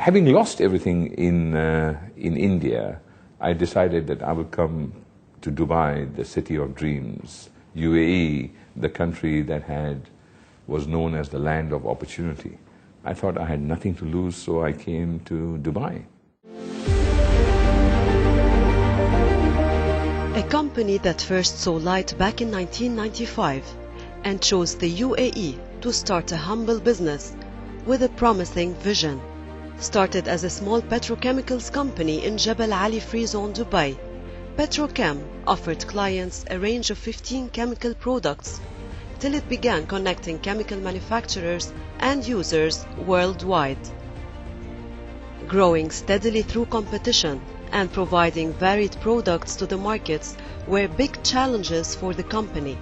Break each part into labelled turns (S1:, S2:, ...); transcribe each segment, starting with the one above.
S1: Having lost everything in India, I decided that I would come to Dubai, the city of dreams, UAE, the country that was known as the land of opportunity. I thought I had nothing to lose, so I came to Dubai.
S2: A company that first saw light back in 1995 and chose the UAE to start a humble business with a promising vision. Started as a small petrochemicals company in Jebel Ali Free Zone, Dubai, Petrochem offered clients a range of 15 chemical products till it began connecting chemical manufacturers and users worldwide. Growing steadily through competition and providing varied products to the markets were big challenges for the company.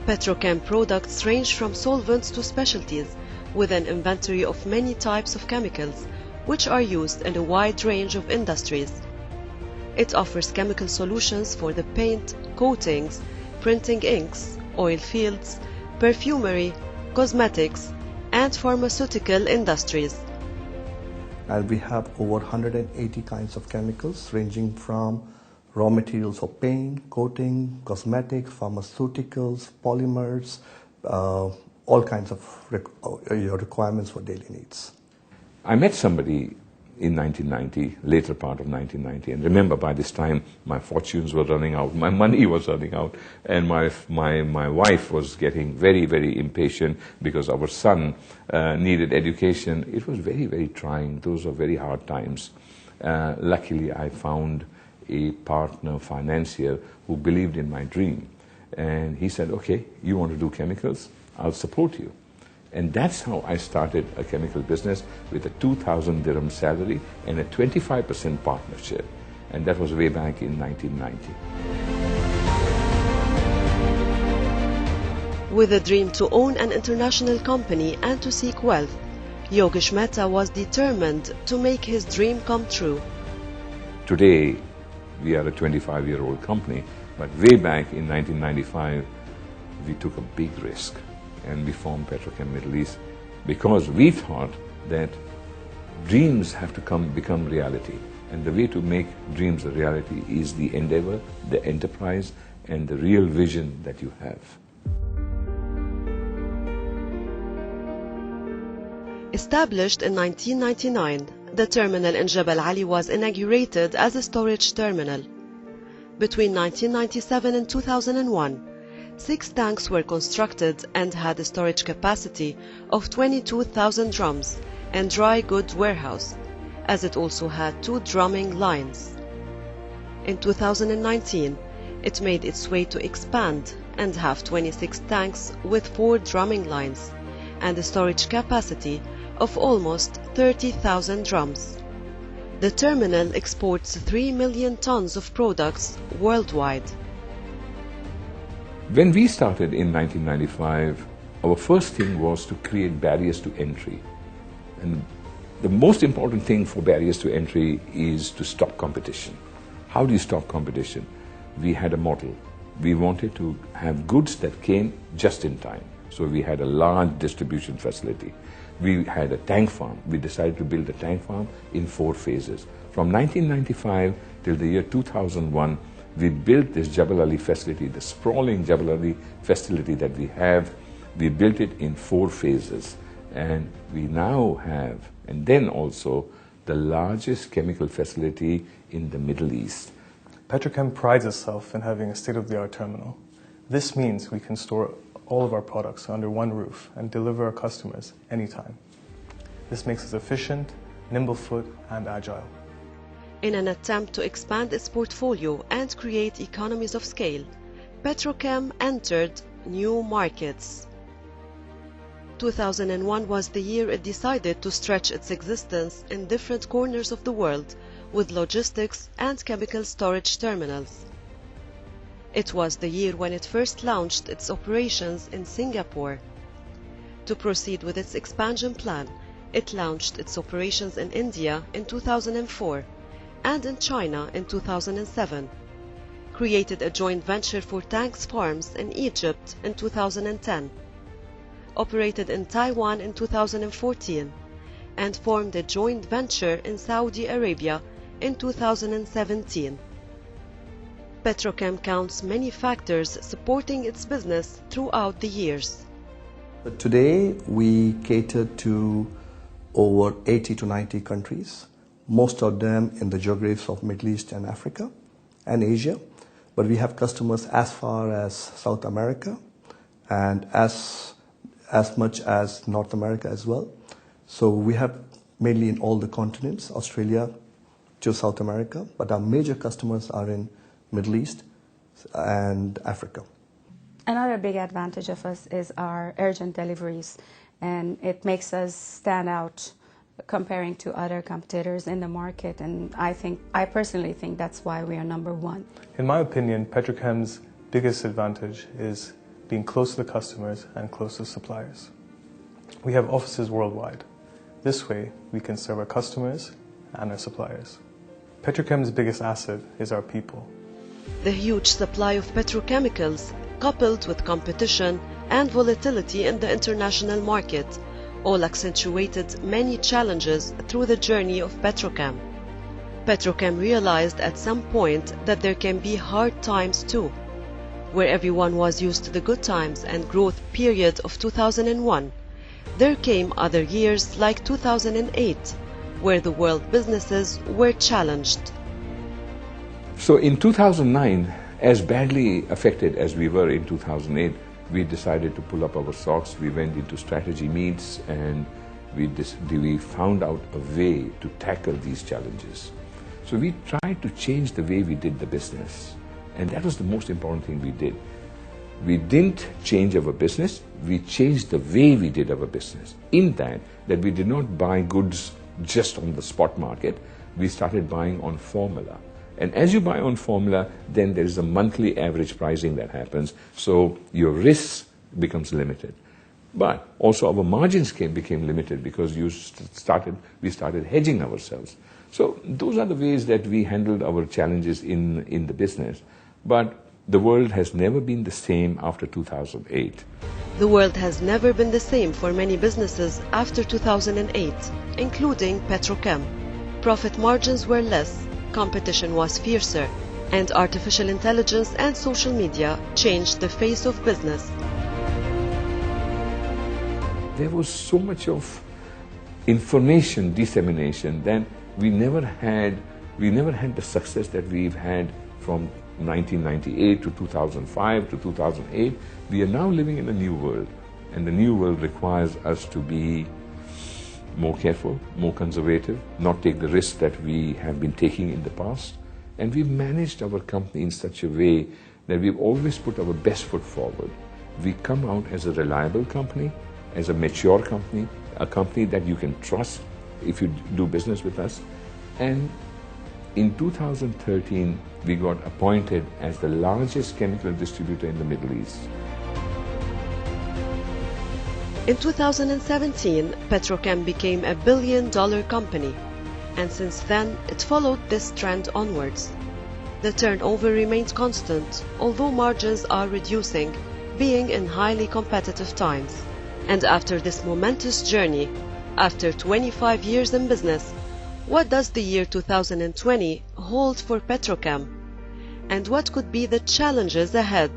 S2: Petrochem products range from solvents to specialties, with an inventory of many types of chemicals, which are used in a wide range of industries. It offers chemical solutions for the paint, coatings, printing inks, oil fields, perfumery, cosmetics, and pharmaceutical industries.
S3: And we have over 180 kinds of chemicals ranging from raw materials for paint, coating, cosmetics, pharmaceuticals, polymers, all kinds of requirements for daily needs.
S1: I met somebody in 1990, later part of 1990, and remember by this time my fortunes were running out, my money was running out, and my wife was getting very, very impatient because our son needed education. It was very, very trying. Those were very hard times. Luckily, I found a partner, financier, who believed in my dream. And he said, okay, you want to do chemicals? I'll support you. And that's how I started a chemical business with a 2,000 dirham salary and a 25% partnership. And that was way back in 1990.
S2: With a dream to own an international company and to seek wealth, Yogesh Mehta was determined to make his dream come true.
S1: Today, we are a 25-year-old company, but way back in 1995, we took a big risk. And we formed Petrochem Middle East because we thought that dreams have to become reality. And the way to make dreams a reality is the endeavor, the enterprise, and the real vision that you have.
S2: Established in 1999, the terminal in Jebel Ali was inaugurated as a storage terminal. Between 1997 and 2001, 6 tanks were constructed and had a storage capacity of 22,000 drums and dry goods warehouse, as it also had 2 drumming lines. In 2019, it made its way to expand and have 26 tanks with 4 drumming lines and a storage capacity of almost 30,000 drums. The terminal exports 3 million tons of products worldwide.
S1: When we started in 1995, our first thing was to create barriers to entry. And the most important thing for barriers to entry is to stop competition. How do you stop competition? We had a model. We wanted to have goods that came just in time. So we had a large distribution facility. We had a tank farm. We decided to build a tank farm in 4 phases. From 1995 till the year 2001, we built this Jebel Ali facility, the sprawling Jebel Ali facility that we have. We built it in 4 phases. And we now have, and then also, the largest chemical facility in the Middle East.
S4: Petrochem prides itself in having a state-of-the-art terminal. This means we can store all of our products under one roof and deliver our customers anytime. This makes us efficient, nimble-foot, and agile.
S2: In an attempt to expand its portfolio and create economies of scale, Petrochem entered new markets. 2001 was the year it decided to stretch its existence in different corners of the world with logistics and chemical storage terminals. It was the year when it first launched its operations in Singapore. To proceed with its expansion plan, it launched its operations in India in 2004 and in China in 2007, created a joint venture for tanks farms in Egypt in 2010, operated in Taiwan in 2014, and formed a joint venture in Saudi Arabia in 2017. Petrochem counts many factors supporting its business throughout the years.
S3: But today we cater to over 80 to 90 countries, most of them in the geographies of Middle East and Africa and Asia. But we have customers as far as South America and as much as North America as well. So we have mainly in all the continents, Australia to South America, but our major customers are in Middle East and Africa.
S5: Another big advantage of us is our urgent deliveries, and it makes us stand out comparing to other competitors in the market, and I personally think that's why we are number one.
S4: In my opinion, Petrochem's biggest advantage is being close to the customers and close to suppliers. We have offices worldwide. This way, we can serve our customers and our suppliers. Petrochem's biggest asset is our people.
S2: The huge supply of petrochemicals, coupled with competition and volatility in the international market, all accentuated many challenges through the journey of Petrochem. Petrochem realized at some point that there can be hard times too. Where everyone was used to the good times and growth period of 2001, there came other years like 2008, where the world businesses were challenged.
S1: So in 2009, as badly affected as we were in 2008, we decided to pull up our socks. We went into strategy meets and we found out a way to tackle these challenges. So we tried to change the way we did the business. And that was the most important thing we did. We didn't change our business, we changed the way we did our business. In that we did not buy goods just on the spot market, we started buying on formula. And as you buy on formula, then there is a monthly average pricing that happens, so your risk becomes limited. But also our margins became limited because we started hedging ourselves. So those are the ways that we handled our challenges in the business. But the world has never been the same after 2008.
S2: The world has never been the same for many businesses after 2008, including Petrochem. Profit margins were less, competition was fiercer, and artificial intelligence and social media changed the face of business.
S1: There was so much of information dissemination that we never had the success that we've had from 1998 to 2005 to 2008. We are now living in a new world, and the new world requires us to be more careful, more conservative, not take the risks that we have been taking in the past. And we've managed our company in such a way that we've always put our best foot forward. We come out as a reliable company, as a mature company, a company that you can trust if you do business with us. And in 2013, we got appointed as the largest chemical distributor in the Middle East.
S2: In 2017, Petrochem became a billion-dollar company, and since then it followed this trend onwards. The turnover remained constant, although margins are reducing, being in highly competitive times. And after this momentous journey, after 25 years in business, what does the year 2020 hold for Petrochem? And what could be the challenges ahead?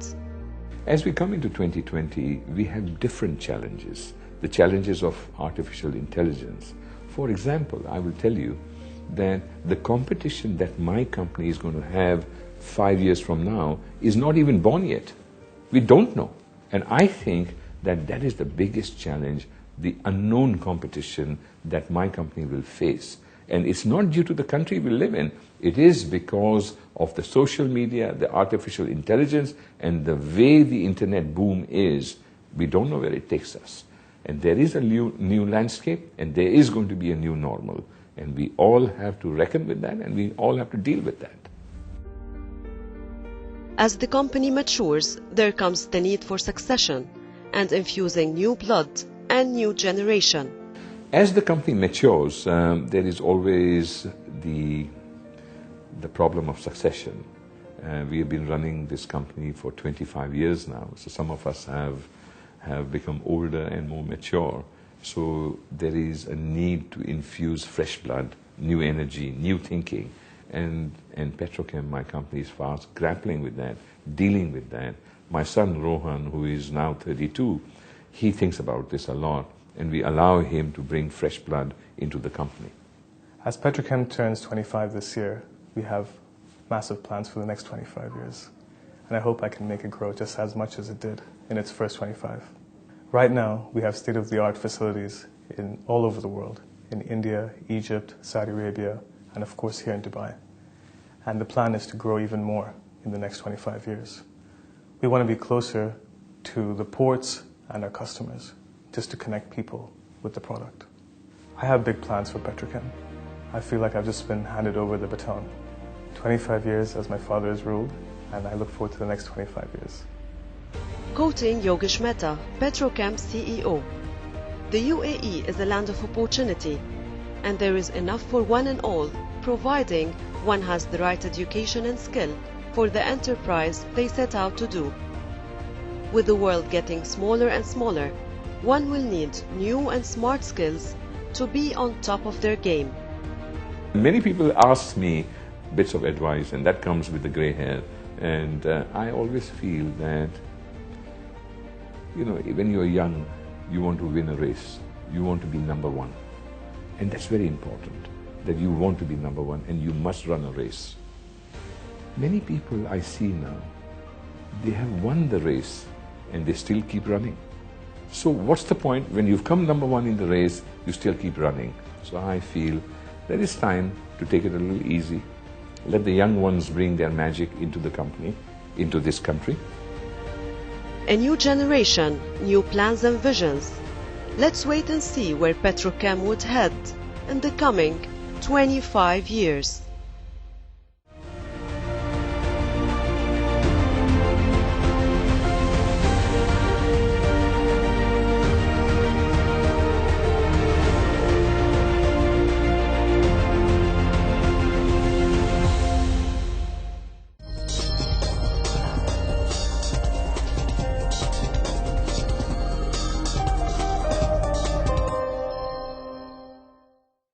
S1: As we come into 2020, we have different challenges. The challenges of artificial intelligence. For example, I will tell you that the competition that my company is going to have 5 years from now is not even born yet. We don't know. And I think that that is the biggest challenge, the unknown competition that my company will face. And it's not due to the country we live in. It is because of the social media, the artificial intelligence, and the way the internet boom is. We don't know where it takes us. And there is a new landscape, and there is going to be a new normal. And we all have to reckon with that, and we all have to deal with that.
S2: As the company matures, there comes the need for succession and infusing new blood and new generation.
S1: As the company matures, there is always the problem of succession. We have been running this company for 25 years now, so some of us have become older and more mature. So there is a need to infuse fresh blood, new energy, new thinking. And Petrochem, my company, is fast grappling with that, dealing with that. My son Rohan, who is now 32, he thinks about this a lot, and we allow him to bring fresh blood into the company.
S4: As Petrochem turns 25 this year, we have massive plans for the next 25 years. And I hope I can make it grow just as much as it did in its first 25. Right now, we have state-of-the-art facilities all over the world, in India, Egypt, Saudi Arabia, and of course here in Dubai. And the plan is to grow even more in the next 25 years. We want to be closer to the ports and our customers, just to connect people with the product. I have big plans for Petrochem. I feel like I've just been handed over the baton. 25 years as my father has ruled, and I look forward to the next 25 years.
S2: Quoting Yogesh Mehta, Petrochem CEO, "The UAE is a land of opportunity, and there is enough for one and all, providing one has the right education and skill for the enterprise they set out to do. With the world getting smaller and smaller, one will need new and smart skills to be on top of their game."
S1: Many people ask me bits of advice, and that comes with the gray hair. And I always feel that, when you're young, you want to win a race. You want to be number one. And that's very important, that you want to be number one and you must run a race. Many people I see now, they have won the race and they still keep running. So what's the point when you've come number one in the race, you still keep running? So I feel that it's time to take it a little easy. Let the young ones bring their magic into the company, into this country.
S2: A new generation, new plans and visions. Let's wait and see where Petrochem would head in the coming 25 years.